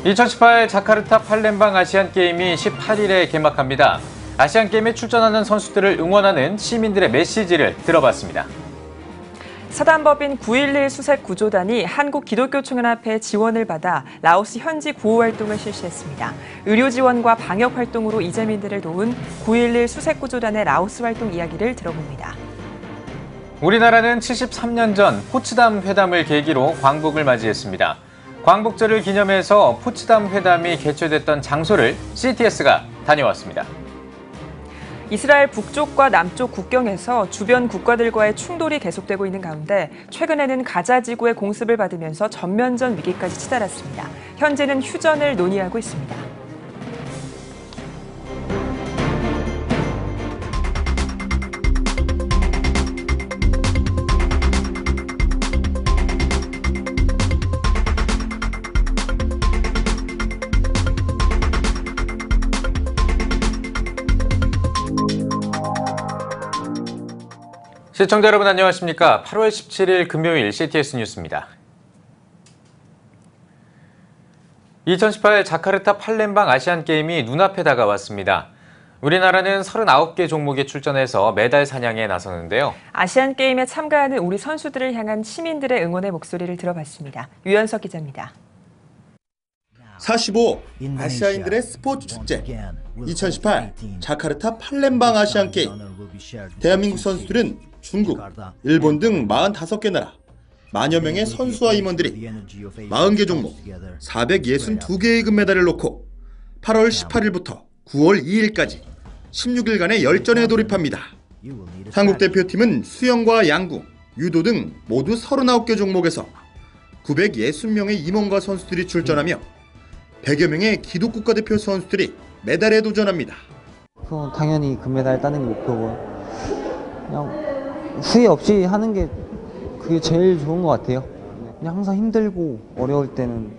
2018 자카르타 팔렘방 아시안게임이 18일에 개막합니다. 아시안게임에 출전하는 선수들을 응원하는 시민들의 메시지를 들어봤습니다. 사단법인 9.11 수색구조단이 한국기독교총연합회 지원을 받아 라오스 현지 구호활동을 실시했습니다. 의료 지원과 방역 활동으로 이재민들을 도운 9.11 수색구조단의 라오스 활동 이야기를 들어봅니다. 우리나라는 73년 전 포츠담 회담을 계기로 광복을 맞이했습니다. 광복절을 기념해서 포츠담 회담이 개최됐던 장소를 CTS가 다녀왔습니다. 이스라엘 북쪽과 남쪽 국경에서 주변 국가들과의 충돌이 계속되고 있는 가운데 최근에는 가자 지구의 공습을 받으면서 전면전 위기까지 치달았습니다. 현재는 휴전을 논의하고 있습니다. 시청자 여러분 안녕하십니까? 8월 17일 금요일 CTS 뉴스입니다. 2018 자카르타 팔렘방 아시안게임이 눈앞에 다가왔습니다. 우리나라는 39개 종목에 출전해서 메달 사냥에 나서는데요. 아시안게임에 참가하는 우리 선수들을 향한 시민들의 응원의 목소리를 들어봤습니다. 유연석 기자입니다. 45 아시아인들의 스포츠 축제 2018 자카르타 팔렘방 아시안게임. 대한민국 선수들은 중국, 일본 등 45개 나라, 만여 명의 선수와 임원들이 40개 종목, 462개의 금메달을 놓고 8월 18일부터 9월 2일까지 16일간의 열전에 돌입합니다. 한국 대표팀은 수영과 양궁, 유도 등 모두 39개 종목에서 960명의 임원과 선수들이 출전하며 100여 명의 기독 국가대표 선수들이 메달에 도전합니다. 당연히 금메달 따는 게 목표고 그냥 후회 없이 하는 게 그게 제일 좋은 것 같아요. 그냥 항상 힘들고 어려울 때는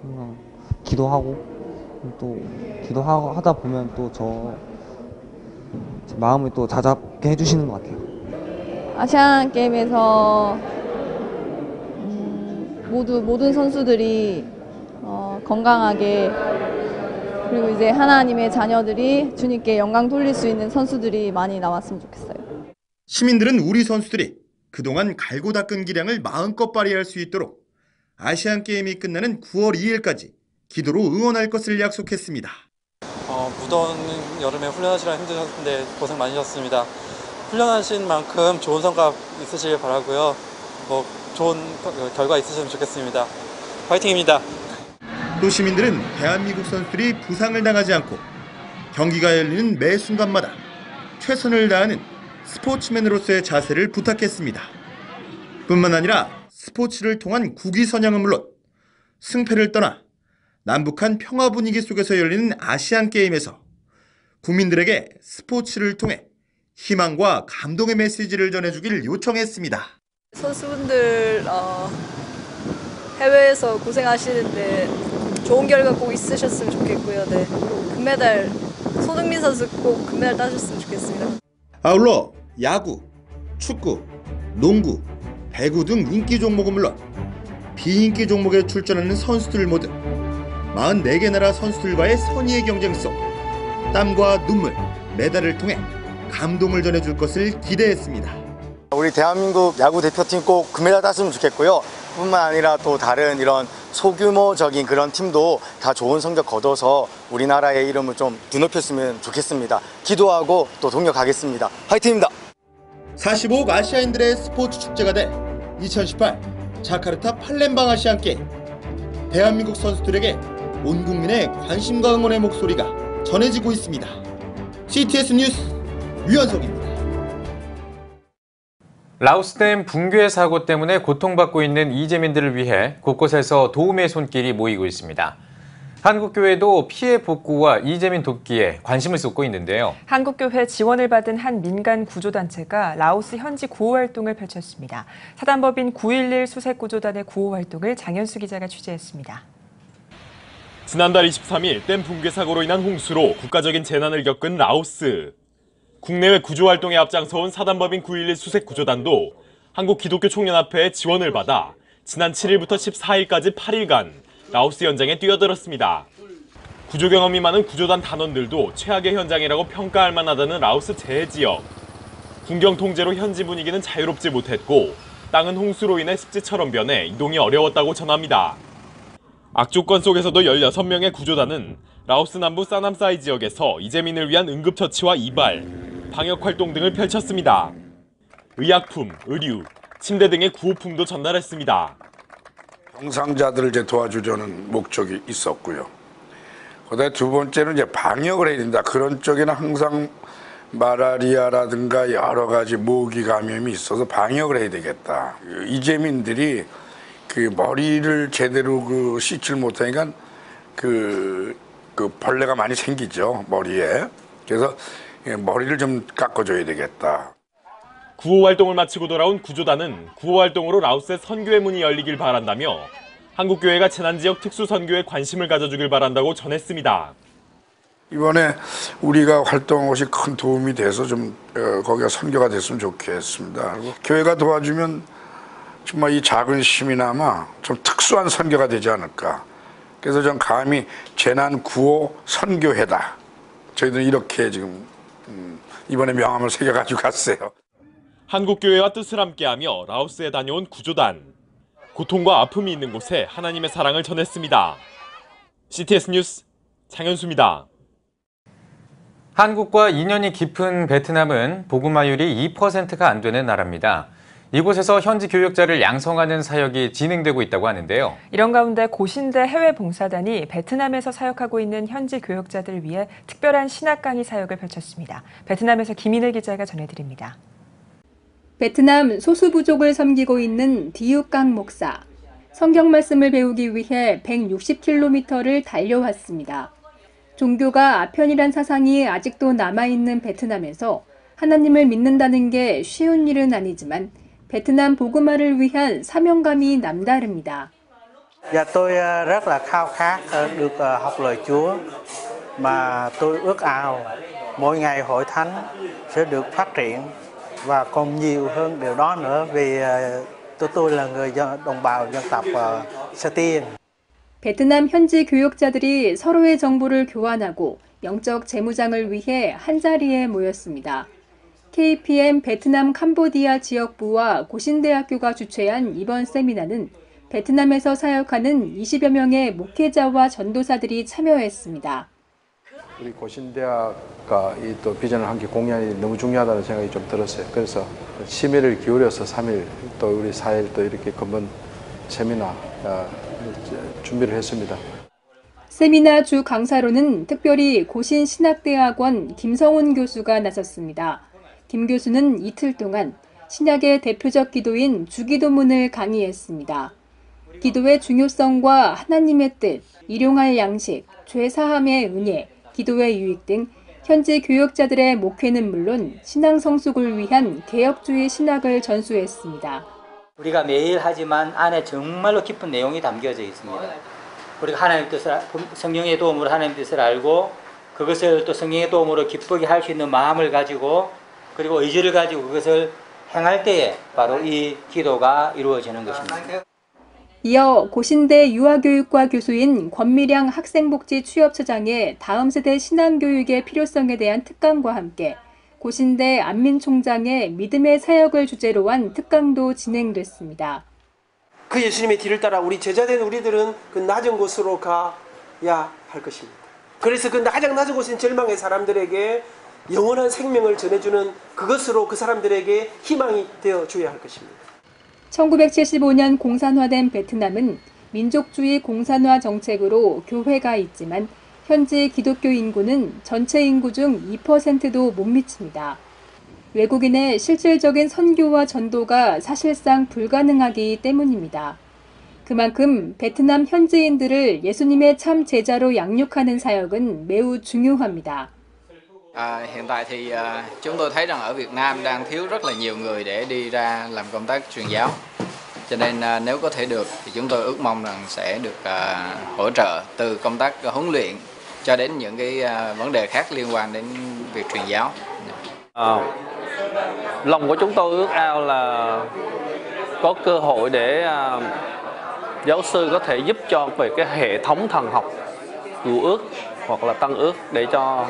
항상 기도하고 또 기도하다 보면 또 제 마음을 또 다잡게 해주시는 것 같아요. 아시안 게임에서 모든 선수들이 건강하게 그리고 이제 하나님의 자녀들이 주님께 영광 돌릴 수 있는 선수들이 많이 나왔으면 좋겠어요. 시민들은 우리 선수들이 그동안 갈고 닦은 기량을 마음껏 발휘할 수 있도록 아시안게임이 끝나는 9월 2일까지 기도로 응원할 것을 약속했습니다. 무더운 여름에 훈련하시라 힘드셨는데 고생 많으셨습니다. 훈련하신 만큼 좋은 성과 있으시길 바라고요. 좋은 결과 있으시면 좋겠습니다. 화이팅입니다. 또 시민들은 대한민국 선수들이 부상을 당하지 않고 경기가 열리는 매 순간마다 최선을 다하는 스포츠맨으로서의 자세를 부탁했습니다. 뿐만 아니라 스포츠를 통한 국위 선양은 물론 승패를 떠나 남북한 평화 분위기 속에서 열리는 아시안게임에서 국민들에게 스포츠를 통해 희망과 감동의 메시지를 전해주길 요청했습니다. 선수분들 해외에서 고생하시는데 좋은 결과 꼭 있으셨으면 좋겠고요. 네. 금메달, 손흥민 선수 꼭 금메달 따셨으면 좋겠습니다. 아울러 야구, 축구, 농구, 배구 등 인기 종목은 물론 비인기 종목에 출전하는 선수들 모두 44개 나라 선수들과의 선의의 경쟁 속 땀과 눈물, 메달을 통해 감동을 전해줄 것을 기대했습니다. 우리 대한민국 야구 대표팀 꼭 금메달 땄으면 좋겠고요. 뿐만 아니라 또 다른 이런 소규모적인 그런 팀도 다 좋은 성적 거둬서 우리나라의 이름을 좀 드높였으면 좋겠습니다. 기도하고 또 동력하겠습니다. 화이팅입니다. 45억 아시아인들의 스포츠 축제가 된 2018 자카르타 팔렘방 아시안게임. 대한민국 선수들에게 온 국민의 관심과 응원의 목소리가 전해지고 있습니다. CTS 뉴스 유연석입니다. 라오스댐 붕괴 사고 때문에 고통받고 있는 이재민들을 위해 곳곳에서 도움의 손길이 모이고 있습니다. 한국교회도 피해 복구와 이재민 돕기에 관심을 쏟고 있는데요. 한국교회 지원을 받은 한 민간 구조단체가 라오스 현지 구호활동을 펼쳤습니다. 사단법인 9.11 수색구조단의 구호활동을 장현수 기자가 취재했습니다. 지난달 23일 댐 붕괴 사고로 인한 홍수로 국가적인 재난을 겪은 라오스. 국내외 구조활동에 앞장서온 사단법인 9.11 수색구조단도 한국기독교총연합회의 지원을 받아 지난 7일부터 14일까지 8일간 라오스 현장에 뛰어들었습니다. 구조 경험이 많은 구조단 단원들도 최악의 현장이라고 평가할 만하다는 라오스 재해 지역. 군경 통제로 현지 분위기는 자유롭지 못했고 땅은 홍수로 인해 습지처럼 변해 이동이 어려웠다고 전합니다. 악조건 속에서도 16명의 구조단은 라오스 남부 사남사이 지역에서 이재민을 위한 응급처치와 이발, 방역활동 등을 펼쳤습니다. 의약품, 의류, 침대 등의 구호품도 전달했습니다. 병상자들을 이제 도와주려는 목적이 있었고요. 그다음에 두 번째는 이제 방역을 해야 된다. 그런 쪽에는 항상 마라리아라든가 여러 가지 모기 감염이 있어서 방역을 해야 되겠다. 이재민들이 그 머리를 제대로 씻질 못하니까 그 벌레가 많이 생기죠, 머리에. 그래서 머리를 좀 깎아줘야 되겠다. 구호 활동을 마치고 돌아온 구조단은 구호 활동으로 라오스의 선교의 문이 열리길 바란다며 한국교회가 재난지역 특수선교에 관심을 가져주길 바란다고 전했습니다. 이번에 우리가 활동한 것이 큰 도움이 돼서 좀 거기가 선교가 됐으면 좋겠습니다. 그리고 교회가 도와주면 정말 이 작은 시민아마 좀 특수한 선교가 되지 않을까. 그래서 전 감히 재난구호 선교회다. 저희들은 이렇게 지금 이번에 명함을 새겨가지고 갔어요. 한국교회와 뜻을 함께하며 라오스에 다녀온 구조단. 고통과 아픔이 있는 곳에 하나님의 사랑을 전했습니다. CTS 뉴스 장현수입니다. 한국과 인연이 깊은 베트남은 복음화율이 2%가 안 되는 나라입니다. 이곳에서 현지 교역자를 양성하는 사역이 진행되고 있다고 하는데요. 이런 가운데 고신대 해외봉사단이 베트남에서 사역하고 있는 현지 교역자들을 위해 특별한 신학 강의 사역을 펼쳤습니다. 베트남에서 김인혜 기자가 전해드립니다. 베트남 소수부족을 섬기고 있는 디육강 목사. 성경 말씀을 배우기 위해 160km를 달려왔습니다. 종교가 아편이란 사상이 아직도 남아있는 베트남에서 하나님을 믿는다는 게 쉬운 일은 아니지만 베트남 복음화를 위한 사명감이 남다릅니다. Dạ tôi rất là khao khát được học lời Chúa mà tôi ước ao mỗi ngày hội thánh sẽ được phát triển và còn nhiều hơn điều đó nữa vì tôi là người đồng bào dân tộc Sa Tiên. 베트남 현지 교역자들이 서로의 정보를 교환하고 영적 재무장을 위해 한자리에 모였습니다. KPM 베트남 캄보디아 지역부와 고신대학교가 주최한 이번 세미나는 베트남에서 사역하는 20여 명의 목회자와 전도사들이 참여했습니다. 우리 고신대학과 이 또 비전을 함께 공유하니 너무 중요하다는 생각이 좀 들었어요. 그래서 심의를 기울여서 3일 또 우리 4일 또 이렇게 검은 세미나 준비를 했습니다. 세미나 주 강사로는 특별히 고신신학대학원 김성훈 교수가 나섰습니다. 김 교수는 이틀 동안 신약의 대표적 기도인 주기도문을 강의했습니다. 기도의 중요성과 하나님의 뜻, 일용할 양식, 죄사함의 은혜, 기도의 유익 등 현지 교역자들의 목회는 물론 신앙 성숙을 위한 개혁주의 신학을 전수했습니다. 우리가 매일 하지만 안에 정말로 깊은 내용이 담겨져 있습니다. 우리가 하나님의 뜻을, 성령의 도움으로 하나님의 뜻을 알고 그것을 또 성령의 도움으로 기쁘게 할 수 있는 마음을 가지고 그리고 의지를 가지고 그것을 행할 때에 바로 이 기도가 이루어지는 것입니다. 이어 고신대 유아교육과 교수인 권미량 학생복지 취업처장의 다음 세대 신앙교육의 필요성에 대한 특강과 함께 고신대 안민총장의 믿음의 사역을 주제로 한 특강도 진행됐습니다. 그 예수님의 뒤를 따라 우리 제자된 우리들은 그 낮은 곳으로 가야 할 것입니다. 그래서 그 가장 낮은 곳인 절망의 사람들에게 영원한 생명을 전해주는 그것으로 그 사람들에게 희망이 되어줘야 할 것입니다. 1975년 공산화된 베트남은 민족주의 공산화 정책으로 교회가 있지만 현지 기독교 인구는 전체 인구 중 2%도 못 미칩니다. 외국인의 실질적인 선교와 전도가 사실상 불가능하기 때문입니다. 그만큼 베트남 현지인들을 예수님의 참 제자로 양육하는 사역은 매우 중요합니다. Hiện tại thì chúng tôi thấy rằng ở Việt Nam đang thiếu rất là nhiều người để đi ra làm công tác truyền giáo. Cho nên nếu có thể được thì chúng tôi ước mong rằng sẽ được hỗ trợ từ công tác huấn luyện cho đến những cái vấn đề khác liên quan đến việc truyền giáo. Lòng của chúng tôi ước ao là có cơ hội để giáo sư có thể giúp cho về cái hệ thống thần học cựu ước hoặc là tân ước để cho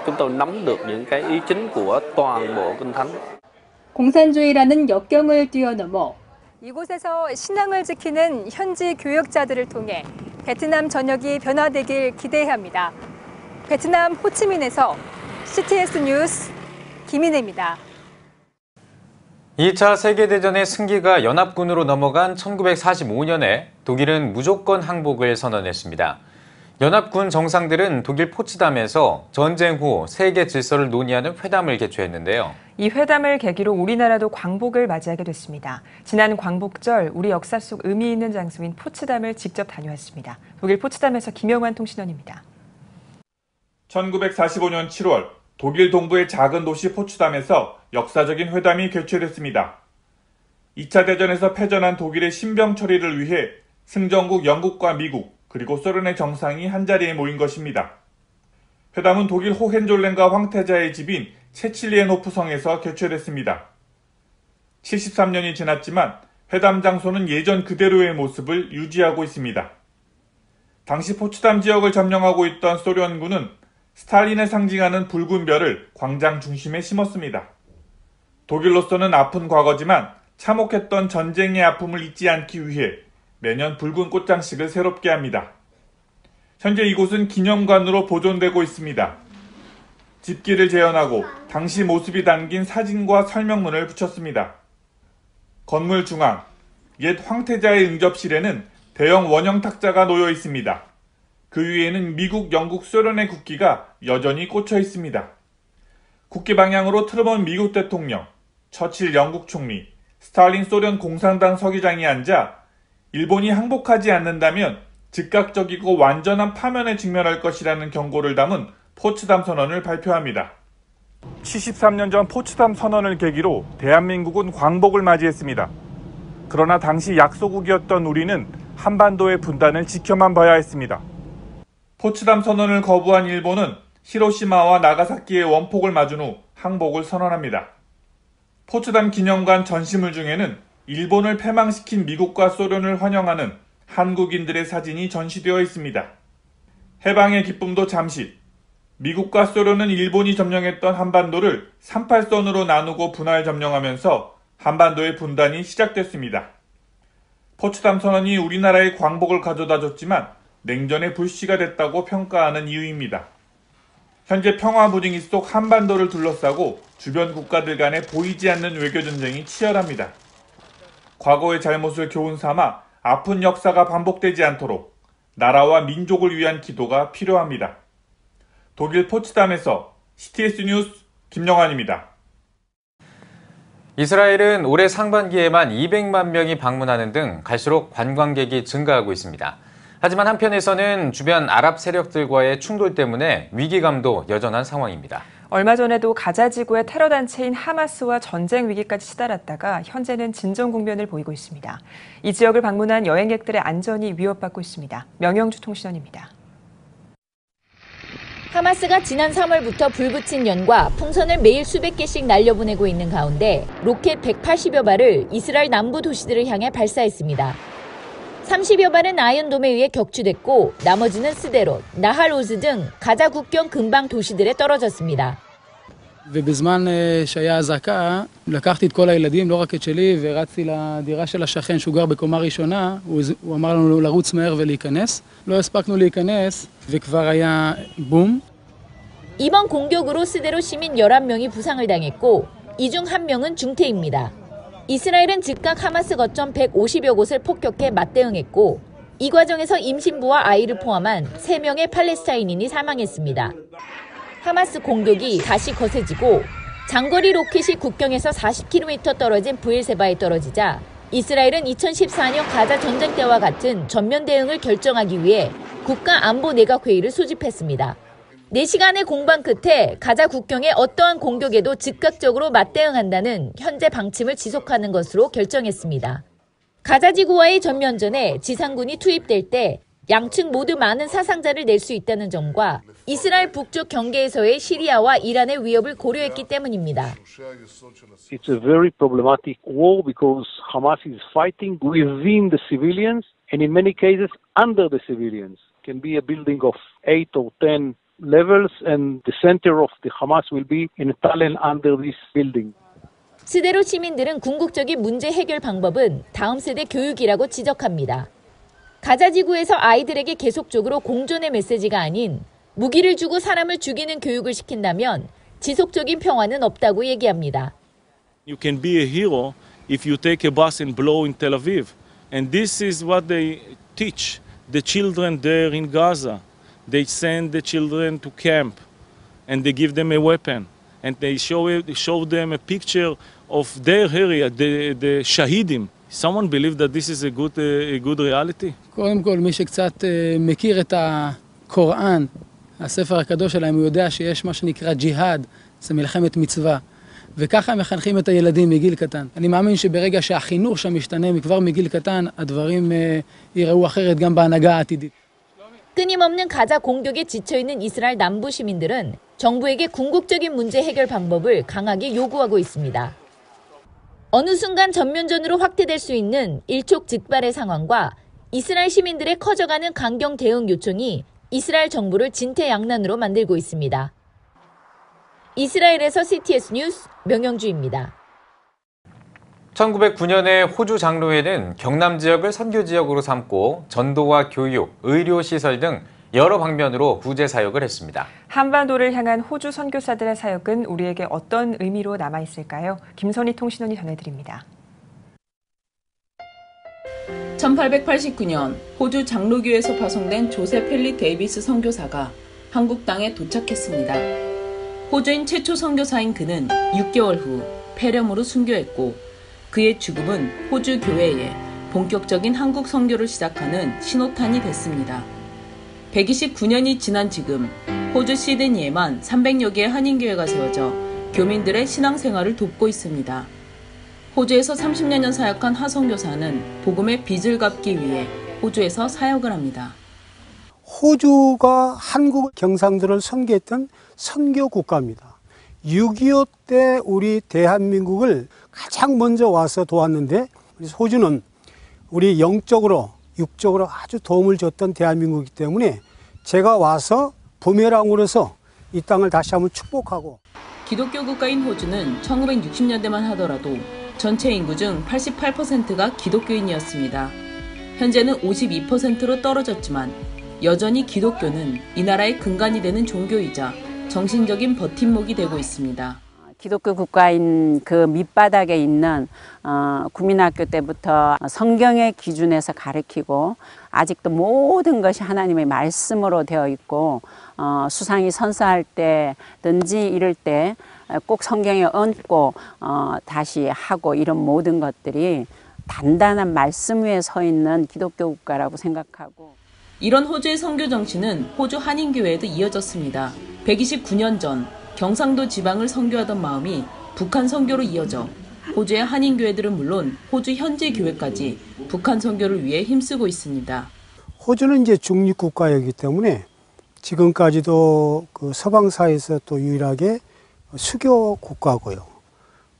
chúng tôi nắm được những cái ý chính của toàn bộ Kinh Thánh. 공산주의라는 역경을 뛰어넘어 이곳에서 신앙을 지키는 현지 교역자들을 통해 베트남 전역이 변화되길 기대합니다. 베트남 호치민에서 CTS 뉴스 김인혜입니다. 2차 세계대전의 승기가 연합군으로 넘어간 1945년에 독일은 무조건 항복을 선언했습니다. 연합군 정상들은 독일 포츠담에서 전쟁 후 세계 질서를 논의하는 회담을 개최했는데요. 이 회담을 계기로 우리나라도 광복을 맞이하게 됐습니다. 지난 광복절 우리 역사 속 의미 있는 장소인 포츠담을 직접 다녀왔습니다. 독일 포츠담에서 김영환 통신원입니다. 1945년 7월 독일 동부의 작은 도시 포츠담에서 역사적인 회담이 개최됐습니다. 2차 대전에서 패전한 독일의 신병 처리를 위해 승전국 영국과 미국 그리고 소련의 정상이 한자리에 모인 것입니다. 회담은 독일 호헨졸렌과 황태자의 집인 체칠리엔호프 성에서 개최됐습니다. 73년이 지났지만 회담 장소는 예전 그대로의 모습을 유지하고 있습니다. 당시 포츠담 지역을 점령하고 있던 소련군은 스탈린을 상징하는 붉은 별을 광장 중심에 심었습니다. 독일로서는 아픈 과거지만 참혹했던 전쟁의 아픔을 잊지 않기 위해 매년 붉은 꽃장식을 새롭게 합니다. 현재 이곳은 기념관으로 보존되고 있습니다. 집기를 재현하고 당시 모습이 담긴 사진과 설명문을 붙였습니다. 건물 중앙, 옛 황태자의 응접실에는 대형 원형 탁자가 놓여 있습니다. 그 위에는 미국, 영국, 소련의 국기가 여전히 꽂혀 있습니다. 국기 방향으로 트루먼 미국 대통령, 처칠 영국 총리, 스탈린 소련 공산당 서기장이 앉아 일본이 항복하지 않는다면 즉각적이고 완전한 파면에 직면할 것이라는 경고를 담은 포츠담 선언을 발표합니다. 73년 전 포츠담 선언을 계기로 대한민국은 광복을 맞이했습니다. 그러나 당시 약소국이었던 우리는 한반도의 분단을 지켜만 봐야 했습니다. 포츠담 선언을 거부한 일본은 히로시마와 나가사키의 원폭을 맞은 후 항복을 선언합니다. 포츠담 기념관 전시물 중에는 일본을 패망시킨 미국과 소련을 환영하는 한국인들의 사진이 전시되어 있습니다. 해방의 기쁨도 잠시, 미국과 소련은 일본이 점령했던 한반도를 38선으로 나누고 분할 점령하면서 한반도의 분단이 시작됐습니다. 포츠담 선언이 우리나라의 광복을 가져다 줬지만 냉전의 불씨가 됐다고 평가하는 이유입니다. 현재 평화 분위기 속 한반도를 둘러싸고 주변 국가들 간에 보이지 않는 외교전쟁이 치열합니다. 과거의 잘못을 교훈 삼아 아픈 역사가 반복되지 않도록 나라와 민족을 위한 기도가 필요합니다. 독일 포츠담에서 CTS 뉴스 김영환입니다. 이스라엘은 올해 상반기에만 200만 명이 방문하는 등 갈수록 관광객이 증가하고 있습니다. 하지만 한편에서는 주변 아랍 세력들과의 충돌 때문에 위기감도 여전한 상황입니다. 얼마 전에도 가자 지구의 테러 단체인 하마스와 전쟁 위기까지 치달았다가 현재는 진정 국면을 보이고 있습니다. 이 지역을 방문한 여행객들의 안전이 위협받고 있습니다. 명영주 통신원입니다. 하마스가 지난 3월부터 불붙인 연과 풍선을 매일 수백 개씩 날려보내고 있는 가운데 로켓 180여 발을 이스라엘 남부 도시들을 향해 발사했습니다. 30여 발은 아이언돔에 의해 격추됐고 나머지는 스데롯, 나할 오즈 등 가자 국경 근방 도시들에 떨어졌습니다. ובזמן שהיה אזעקה, לקחתי את כל הילדים, לא רק את שלי, ורצתי לדירה של השכן שהוא גר בקומה ראשונה, הוא אמר לנו לרוץ מהר ולהיכנס. לא הספקנו להיכנס, וכבר היה בום. 이번 공격으로 스데롯 시민 11명이 부상을 당했고 이 중 1명은 중태입니다. 이스라엘은 즉각 하마스 거점 150여 곳을 폭격해 맞대응했고 이 과정에서 임신부와 아이를 포함한 3명의 팔레스타인인이 사망했습니다. 하마스 공격이 다시 거세지고 장거리 로켓이 국경에서 40km 떨어진 브엘세바에 떨어지자 이스라엘은 2014년 가자 전쟁 때와 같은 전면 대응을 결정하기 위해 국가안보내각회의를 소집했습니다. 4시간의 공방 끝에 가자 국경의 어떠한 공격에도 즉각적으로 맞대응한다는 현재 방침을 지속하는 것으로 결정했습니다. 가자 지구와의 전면전에 지상군이 투입될 때 양측 모두 많은 사상자를 낼 수 있다는 점과 이스라엘 북쪽 경계에서의 시리아와 이란의 위협을 고려했기 때문입니다. It's a very problematic war because Hamas is fighting within the civilians and in many cases under the civilians. It can be a building of 8 or 10 levels and the center of the Hamas will be in a tunnel under this building. 스데롯 시민들은 궁극적인 문제 해결 방법은 다음 세대 교육이라고 지적합니다. 가자 지구에서 아이들에게 계속적으로 공존의 메시지가 아닌 무기를 주고 사람을 죽이는 교육을 시킨다면 지속적인 평화는 없다고 얘기합니다. You can be a hero if you take a bus and blow in Tel Aviv. And this is what they teach the children there in Gaza. They send the children to camp and they give them a weapon. And they show them a picture of their area, the shahidim. Someone believe that this is a good reality? קודם כל, מי שקצת מכיר את הקוראן, הספר הקדוש שלהם, הוא יודע שיש מה שנקרא ג'יהאד, זה מלחמת מצווה. וככה הם מחנכים את הילדים מגיל קטן. אני מאמין שברגע שהחינוך שם משתנה מכבר מגיל קטן, הדברים ייראו אחרת גם בהנהגה העתידית. 끊임없는 가자 공격에 지쳐있는 이스라엘 남부 시민들은 정부에게 궁극적인 문제 해결 방법을 강하게 요구하고 있습니다. 어느 순간 전면전으로 확대될 수 있는 일촉즉발의 상황과 이스라엘 시민들의 커져가는 강경 대응 요청이 이스라엘 정부를 진퇴양난으로 만들고 있습니다. 이스라엘에서 CTS 뉴스 명영주입니다. 1909년에 호주 장로회는 경남 지역을 선교 지역으로 삼고 전도와 교육, 의료시설 등 여러 방면으로 구제 사역을 했습니다. 한반도를 향한 호주 선교사들의 사역은 우리에게 어떤 의미로 남아있을까요? 김선희 통신원이 전해드립니다. 1889년 호주 장로교에서 파송된 조셉 헨리 데이비스 선교사가 한국 땅에 도착했습니다. 호주인 최초 선교사인 그는 6개월 후 폐렴으로 순교했고 그의 죽음은 호주 교회에 본격적인 한국 선교를 시작하는 신호탄이 됐습니다. 129년이 지난 지금 호주 시드니에만 300여 개의 한인교회가 세워져 교민들의 신앙생활을 돕고 있습니다. 호주에서 30여 년 사역한 하 선교사는 복음의 빚을 갚기 위해 호주에서 사역을 합니다. 호주가 한국 경상도를 선교했던 선교 국가입니다. 6.25 때 우리 대한민국을 가장 먼저 와서 도왔는데 호주는 우리 영적으로 육적으로 아주 도움을 줬던 대한민국이기 때문에 제가 와서 부메랑으로서 이 땅을 다시 한번 축복하고. 기독교 국가인 호주는 1960년대만 하더라도 전체 인구 중 88%가 기독교인이었습니다. 현재는 52%로 떨어졌지만 여전히 기독교는 이 나라의 근간이 되는 종교이자 정신적인 버팀목이 되고 있습니다. 기독교 국가인 그 밑바닥에 있는 국민학교 때부터 성경의 기준에서 가르치고 아직도 모든 것이 하나님의 말씀으로 되어 있고 수상이 선서할 때든지 이럴 때 꼭 성경에 얹고 다시 하고 이런 모든 것들이 단단한 말씀 위에 서 있는 기독교 국가라고 생각하고 이런 호주의 선교 정치는 호주 한인교회에도 이어졌습니다. 129년 전 경상도 지방을 선교하던 마음이 북한 선교로 이어져 호주의 한인교회들은 물론 호주 현지 교회까지 북한 선교를 위해 힘쓰고 있습니다. 호주는 이제 중립국가이기 때문에 지금까지도 그 서방사회에서 또 유일하게 수교 국가고요.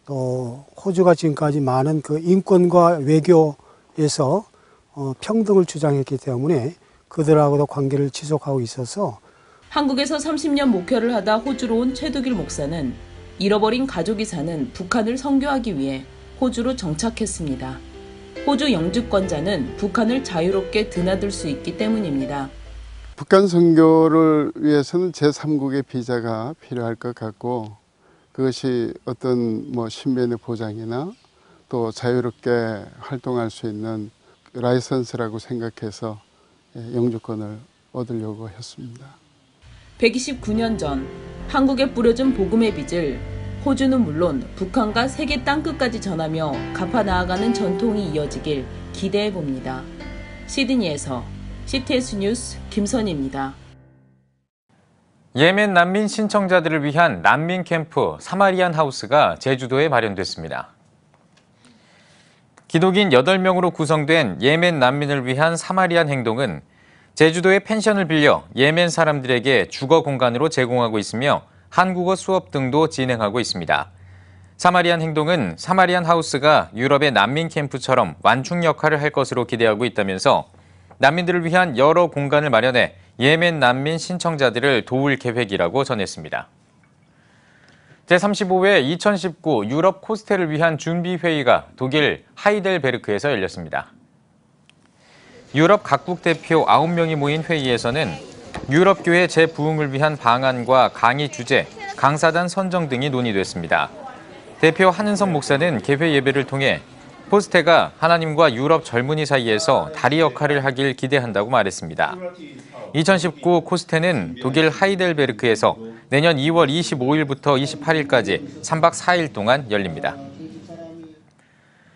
또 호주가 지금까지 많은 그 인권과 외교에서 평등을 주장했기 때문에 그들하고도 관계를 지속하고 있어서 한국에서 30년 목회를 하다 호주로 온 최두길 목사는 잃어버린 가족이 사는 북한을 선교하기 위해 호주로 정착했습니다. 호주 영주권자는 북한을 자유롭게 드나들 수 있기 때문입니다. 북한 선교를 위해서는 제3국의 비자가 필요할 것 같고 그것이 어떤 신변의 보장이나 또 자유롭게 활동할 수 있는 라이선스라고 생각해서 영주권을 얻으려고 했습니다. 129년 전 한국에 뿌려진 복음의 빚을 호주는 물론 북한과 세계 땅끝까지 전하며 갚아 나아가는 전통이 이어지길 기대해 봅니다. 시드니에서 CTS 뉴스 김선희입니다. 예멘 난민 신청자들을 위한 난민 캠프 사마리안 하우스가 제주도에 마련됐습니다. 기독인 8명으로 구성된 예멘 난민을 위한 사마리안 행동은 제주도의 펜션을 빌려 예멘 사람들에게 주거 공간으로 제공하고 있으며 한국어 수업 등도 진행하고 있습니다. 사마리안 행동은 사마리안 하우스가 유럽의 난민 캠프처럼 완충 역할을 할 것으로 기대하고 있다면서 난민들을 위한 여러 공간을 마련해 예멘 난민 신청자들을 도울 계획이라고 전했습니다. 제35회 2019 유럽 코스텔을 위한 준비회의가 독일 하이델베르크에서 열렸습니다. 유럽 각국 대표 9명이 모인 회의에서는 유럽교회 재부흥을 위한 방안과 강의 주제, 강사단 선정 등이 논의됐습니다. 대표 한은선 목사는 개회 예배를 통해 코스텔가 하나님과 유럽 젊은이 사이에서 다리 역할을 하길 기대한다고 말했습니다. 2019 코스텔은 독일 하이델베르크에서 내년 2월 25일부터 28일까지 3박 4일 동안 열립니다.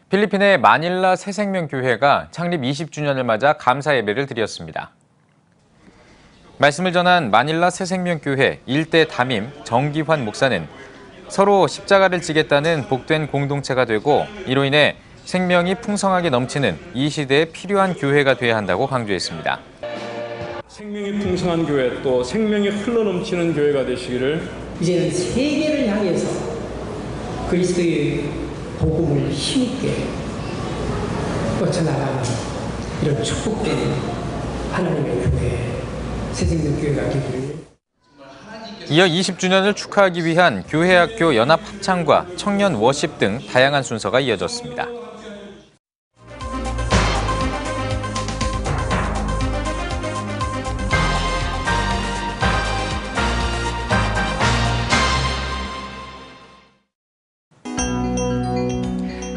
필리핀의 마닐라 새생명교회가 창립 20주년을 맞아 감사 예배를 드렸습니다. 말씀을 전한 마닐라 새생명교회 일대 담임 정기환 목사는 서로 십자가를 지겠다는 복된 공동체가 되고 이로 인해 생명이 풍성하게 넘치는 이 시대에 필요한 교회가 돼야 한다고 강조했습니다. 생명이 풍성한 교회, 또 생명이 흘러넘치는 교회가 되시기를 이제는 세계를 향해서 그리스도의 복음을 힘있게 뻗쳐나가는 이런 축복된 하나님의 교회, 새생명교회가 되기를. 이어 20주년을 축하하기 위한 교회학교 연합합창과 청년 워십 등 다양한 순서가 이어졌습니다.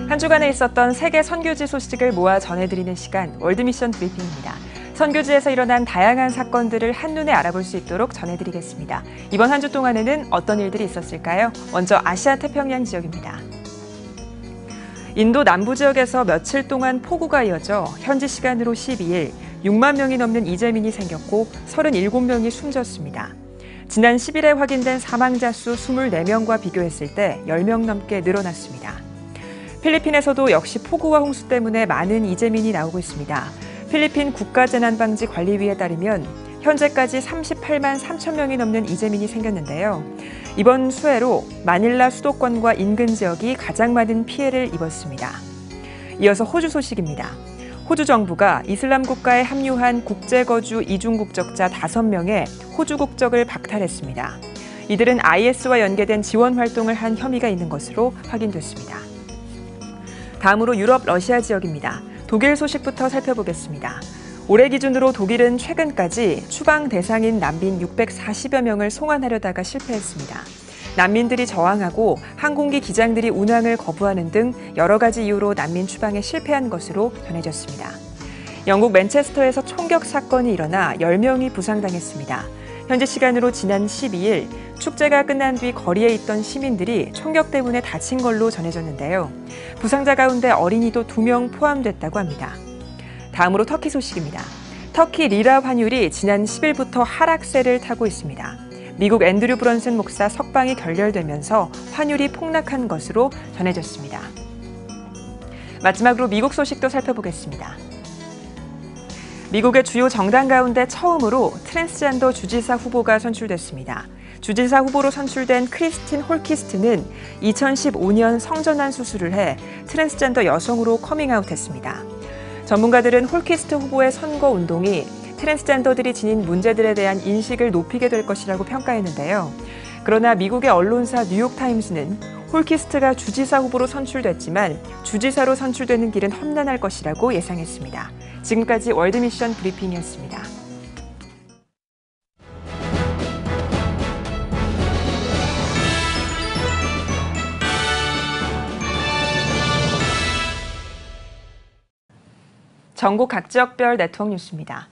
한 주간에 있었던 세계 선교지 소식을 모아 전해드리는 시간 월드미션 브리핑입니다. 선교지에서 일어난 다양한 사건들을 한눈에 알아볼 수 있도록 전해드리겠습니다. 이번 한 주 동안에는 어떤 일들이 있었을까요? 먼저 아시아 태평양 지역입니다. 인도 남부 지역에서 며칠 동안 폭우가 이어져 현지 시간으로 12일 6만 명이 넘는 이재민이 생겼고 37명이 숨졌습니다. 지난 10일에 확인된 사망자 수 24명과 비교했을 때 10명 넘게 늘어났습니다. 필리핀에서도 역시 폭우와 홍수 때문에 많은 이재민이 나오고 있습니다. 필리핀 국가재난방지관리위에 따르면 현재까지 38만 3천 명이 넘는 이재민이 생겼는데요. 이번 수해로 마닐라 수도권과 인근 지역이 가장 많은 피해를 입었습니다. 이어서 호주 소식입니다. 호주 정부가 이슬람 국가에 합류한 국제거주 이중국적자 5명의 호주 국적을 박탈했습니다. 이들은 IS와 연계된 지원 활동을 한 혐의가 있는 것으로 확인됐습니다. 다음으로 유럽 러시아 지역입니다. 독일 소식부터 살펴보겠습니다. 올해 기준으로 독일은 최근까지 추방 대상인 난민 640여 명을 송환하려다가 실패했습니다. 난민들이 저항하고 항공기 기장들이 운항을 거부하는 등 여러 가지 이유로 난민 추방에 실패한 것으로 전해졌습니다. 영국 맨체스터에서 총격 사건이 일어나 10명이 부상당했습니다. 현지 시간으로 지난 12일 축제가 끝난 뒤 거리에 있던 시민들이 총격 때문에 다친 걸로 전해졌는데요. 부상자 가운데 어린이도 2명 포함됐다고 합니다. 다음으로 터키 소식입니다. 터키 리라 환율이 지난 10일부터 하락세를 타고 있습니다. 미국 앤드류 브런슨 목사 석방이 결렬되면서 환율이 폭락한 것으로 전해졌습니다. 마지막으로 미국 소식도 살펴보겠습니다. 미국의 주요 정당 가운데 처음으로 트랜스젠더 주지사 후보가 선출됐습니다. 주지사 후보로 선출된 크리스틴 홀키스트는 2015년 성전환 수술을 해 트랜스젠더 여성으로 커밍아웃했습니다. 전문가들은 홀키스트 후보의 선거 운동이 트랜스젠더들이 지닌 문제들에 대한 인식을 높이게 될 것이라고 평가했는데요. 그러나 미국의 언론사 뉴욕타임스는 홀키스트가 주지사 후보로 선출됐지만 주지사로 선출되는 길은 험난할 것이라고 예상했습니다. 지금까지 월드미션 브리핑이었습니다. 전국 각 지역별 네트워크 뉴스입니다.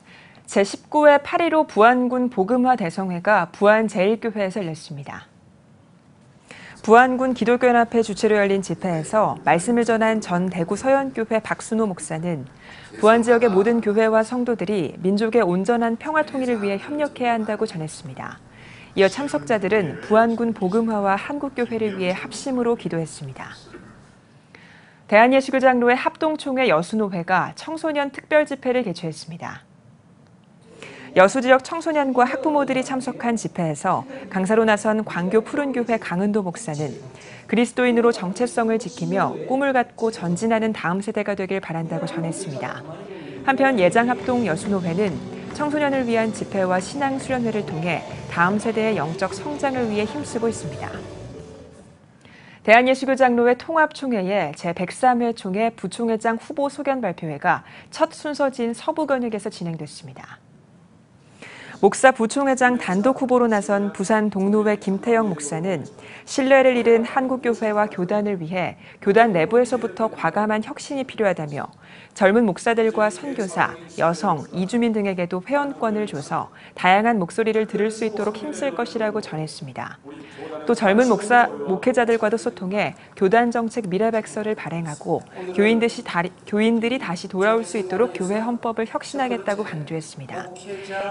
제19회 8.15 부안군 복음화 대성회가 부안 제1교회에서 열렸습니다. 부안군 기독교연합회 주최로 열린 집회에서 말씀을 전한 전 대구 서연교회 박순호 목사는 부안 지역의 모든 교회와 성도들이 민족의 온전한 평화 통일을 위해 협력해야 한다고 전했습니다. 이어 참석자들은 부안군 복음화와 한국교회를 위해 합심으로 기도했습니다. 대한예수교 장로회 합동총회 여수노회가 청소년 특별 집회를 개최했습니다. 여수 지역 청소년과 학부모들이 참석한 집회에서 강사로 나선 광교 푸른교회 강은도 목사는 그리스도인으로 정체성을 지키며 꿈을 갖고 전진하는 다음 세대가 되길 바란다고 전했습니다. 한편 예장합동 여수노회는 청소년을 위한 집회와 신앙 수련회를 통해 다음 세대의 영적 성장을 위해 힘쓰고 있습니다. 대한예수교장로회 통합총회의 제103회 총회 부총회장 후보 소견 발표회가 첫 순서지인 서부권역에서 진행됐습니다. 목사 부총회장 단독 후보로 나선 부산 동로회 김태영 목사는 신뢰를 잃은 한국교회와 교단을 위해 교단 내부에서부터 과감한 혁신이 필요하다며 젊은 목사들과 선교사, 여성, 이주민 등에게도 회원권을 줘서 다양한 목소리를 들을 수 있도록 힘쓸 것이라고 전했습니다. 또 젊은 목회자들과도 소통해 교단 정책 미래백서를 발행하고 교인들이 다시 돌아올 수 있도록 교회 헌법을 혁신하겠다고 강조했습니다.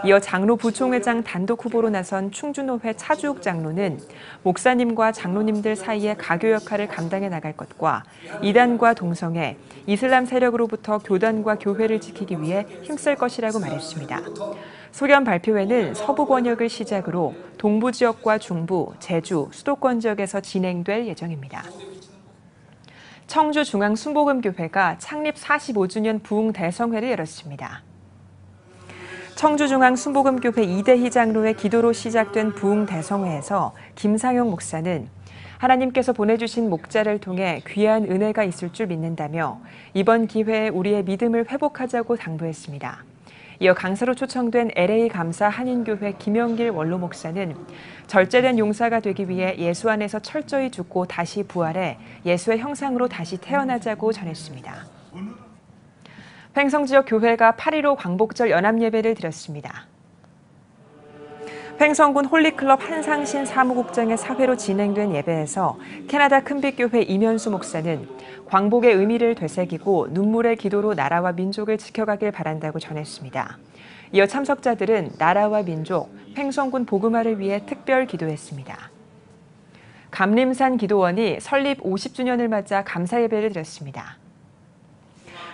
이어 장로 부총회장 단독 후보로 나선 충주노회 차주욱 장로는 목사님과 장로님들 사이의 가교 역할을 감당해 나갈 것과 이단과 동성애, 이슬람 세력으로부터 교단과 교회를 지키기 위해 힘쓸 것이라고 말했습니다. 소견 발표회는 서부 권역을 시작으로 동부 지역과 중부, 제주, 수도권 지역에서 진행될 예정입니다. 청주중앙순복음교회가 창립 45주년 부흥 대성회를 열었습니다. 청주중앙순복음교회 이대희 장로의 기도로 시작된 부흥 대성회에서 김상용 목사는 하나님께서 보내주신 목자를 통해 귀한 은혜가 있을 줄 믿는다며 이번 기회에 우리의 믿음을 회복하자고 당부했습니다. 이어 강사로 초청된 LA 감사 한인교회 김영길 원로 목사는 절제된 용사가 되기 위해 예수 안에서 철저히 죽고 다시 부활해 예수의 형상으로 다시 태어나자고 전했습니다. 횡성 지역 교회가 8.15 광복절 연합예배를 드렸습니다. 횡성군 홀리클럽 한상신 사무국장의 사회로 진행된 예배에서 캐나다 큰빛교회 이면수 목사는 광복의 의미를 되새기고 눈물의 기도로 나라와 민족을 지켜가길 바란다고 전했습니다. 이어 참석자들은 나라와 민족, 횡성군 복음화를 위해 특별 기도했습니다. 감림산 기도원이 설립 50주년을 맞아 감사 예배를 드렸습니다.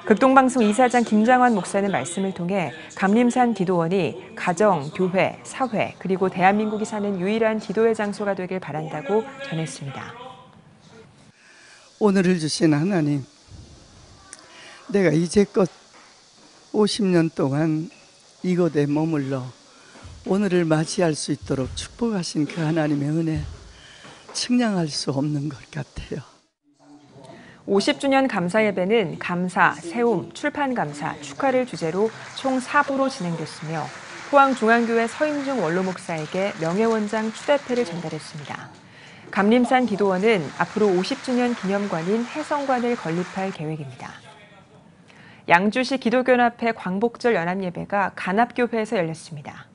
극동방송 이사장 김장환 목사는 말씀을 통해 감림산 기도원이 가정, 교회, 사회, 그리고 대한민국이 사는 유일한 기도의 장소가 되길 바란다고 전했습니다. 오늘을 주신 하나님, 내가 이제껏 50년 동안 이곳에 머물러 오늘을 맞이할 수 있도록 축복하신 그 하나님의 은혜, 측량할 수 없는 것 같아요. 50주년 감사 예배는 감사, 세움, 출판 감사, 축하를 주제로 총 4부로 진행됐으며 포항중앙교회 서임중 원로 목사에게 명예원장 추대패를 전달했습니다. 감림산 기도원은 앞으로 50주년 기념관인 해성관을 건립할 계획입니다. 양주시 기독연합회 광복절 연합예배가 간합교회에서 열렸습니다.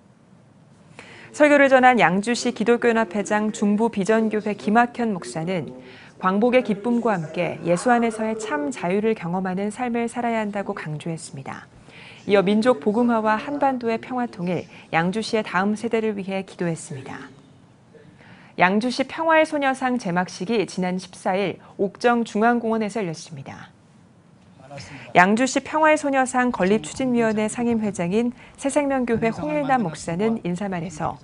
설교를 전한 양주시 기독연합회장 중부비전교회 김학현 목사는 광복의 기쁨과 함께 예수 안에서의 참 자유를 경험하는 삶을 살아야 한다고 강조했습니다. 이어 민족 복음화와 한반도의 평화통일, 양주시의 다음 세대를 위해 기도했습니다. 양주시 평화의 소녀상 제막식이 지난 14일 옥정중앙공원에서 열렸습니다. 양주시 평화의 소녀상 건립추진위원회 상임회장인 새생명교회 홍일남 목사는 인사말에서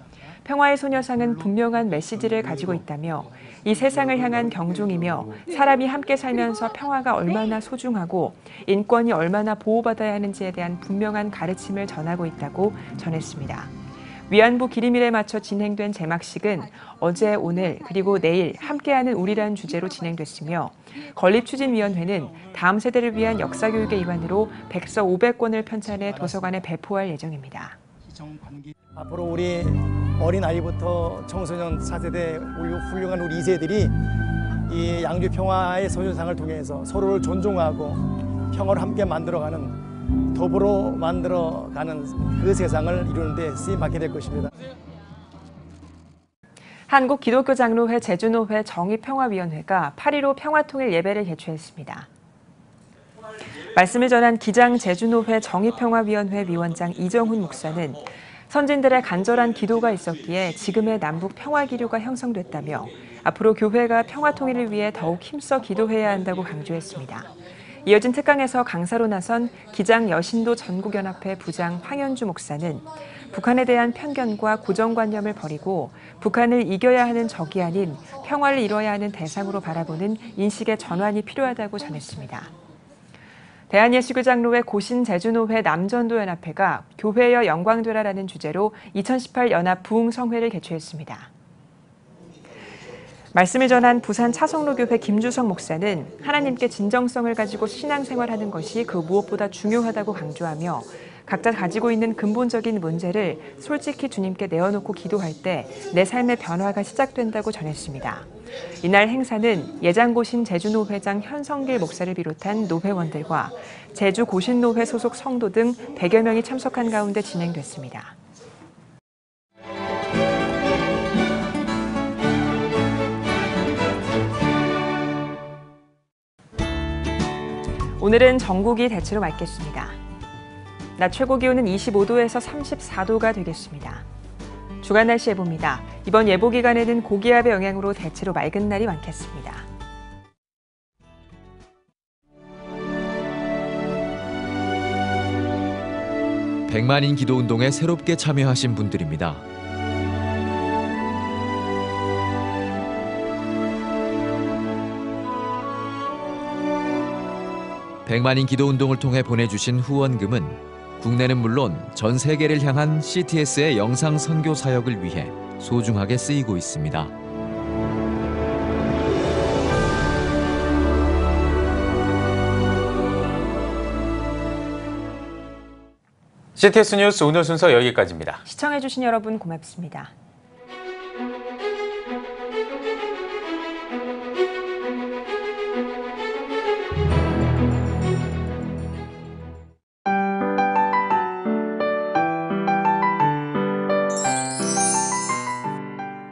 평화의 소녀상은 분명한 메시지를 가지고 있다며 이 세상을 향한 경종이며 사람이 함께 살면서 평화가 얼마나 소중하고 인권이 얼마나 보호받아야 하는지에 대한 분명한 가르침을 전하고 있다고 전했습니다. 위안부 기림일에 맞춰 진행된 제막식은 어제, 오늘, 그리고 내일 함께하는 우리란 주제로 진행됐으며 건립추진위원회는 다음 세대를 위한 역사교육의 일환으로 백서 500권을 편찬해 도서관에 배포할 예정입니다. 앞으로 우리 어린아이부터 청소년 4세대 훌륭한 우리 2세들이 이 양주 평화의 소녀상을 통해서 서로를 존중하고 평화를 함께 만들어가는, 더불어 만들어가는 그 세상을 이루는 데 쓰임받게 될 것입니다. 한국기독교장로회 제주노회 정의평화위원회가 8.15 평화통일 예배를 개최했습니다. 말씀을 전한 기장 제주노회 정의평화위원회 위원장 이정훈 목사는 선진들의 간절한 기도가 있었기에 지금의 남북 평화기류가 형성됐다며 앞으로 교회가 평화통일을 위해 더욱 힘써 기도해야 한다고 강조했습니다. 이어진 특강에서 강사로 나선 기장 여신도 전국연합회 부장 황현주 목사는 북한에 대한 편견과 고정관념을 버리고 북한을 이겨야 하는 적이 아닌 평화를 이뤄야 하는 대상으로 바라보는 인식의 전환이 필요하다고 전했습니다. 대한예수교장로회 고신제주노회 남전도연합회가 교회여 영광되라라는 주제로 2018 연합 부흥성회를 개최했습니다. 말씀을 전한 부산 차성로교회 김주성 목사는 하나님께 진정성을 가지고 신앙생활하는 것이 그 무엇보다 중요하다고 강조하며 각자 가지고 있는 근본적인 문제를 솔직히 주님께 내어놓고 기도할 때 내 삶의 변화가 시작된다고 전했습니다. 이날 행사는 예장고신 제주노회장 현성길 목사를 비롯한 노회원들과 제주고신노회 소속 성도 등 100여 명이 참석한 가운데 진행됐습니다. 오늘은 전국이 대체로 맑겠습니다. 낮 최고 기온은 25도에서 34도가 되겠습니다. 주간 날씨 예보입니다. 이번 예보 기간에는 고기압의 영향으로 대체로 맑은 날이 많겠습니다. 백만인 기도운동에 새롭게 참여하신 분들입니다. 백만인 기도운동을 통해 보내주신 후원금은 국내는 물론 전 세계를 향한 CTS의 영상 선교 사역을 위해 소중하게 쓰이고 있습니다. CTS 뉴스 오늘 순서 여기까지입니다. 시청해주신 여러분 고맙습니다.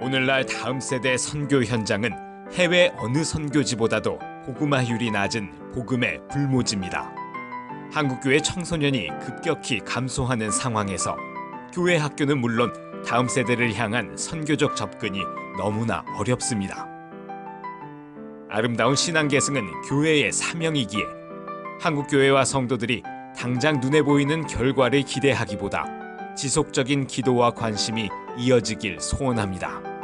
오늘날 다음 세대 선교 현장은 해외 어느 선교지보다도 복음화율이 낮은 복음의 불모지입니다. 한국교회 청소년이 급격히 감소하는 상황에서 교회 학교는 물론 다음 세대를 향한 선교적 접근이 너무나 어렵습니다. 아름다운 신앙 계승은 교회의 사명이기에 한국교회와 성도들이 당장 눈에 보이는 결과를 기대하기보다 지속적인 기도와 관심이 이어지길 소원합니다.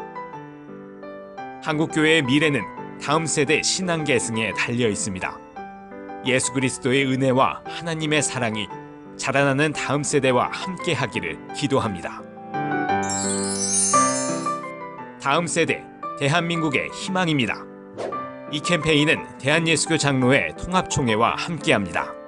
한국교회의 미래는 다음 세대 신앙 계승에 달려 있습니다. 예수 그리스도의 은혜와 하나님의 사랑이 자라나는 다음 세대와 함께 하기를 기도합니다. 다음 세대, 대한민국의 희망입니다. 이 캠페인은 대한예수교 장로회 통합총회와 함께합니다.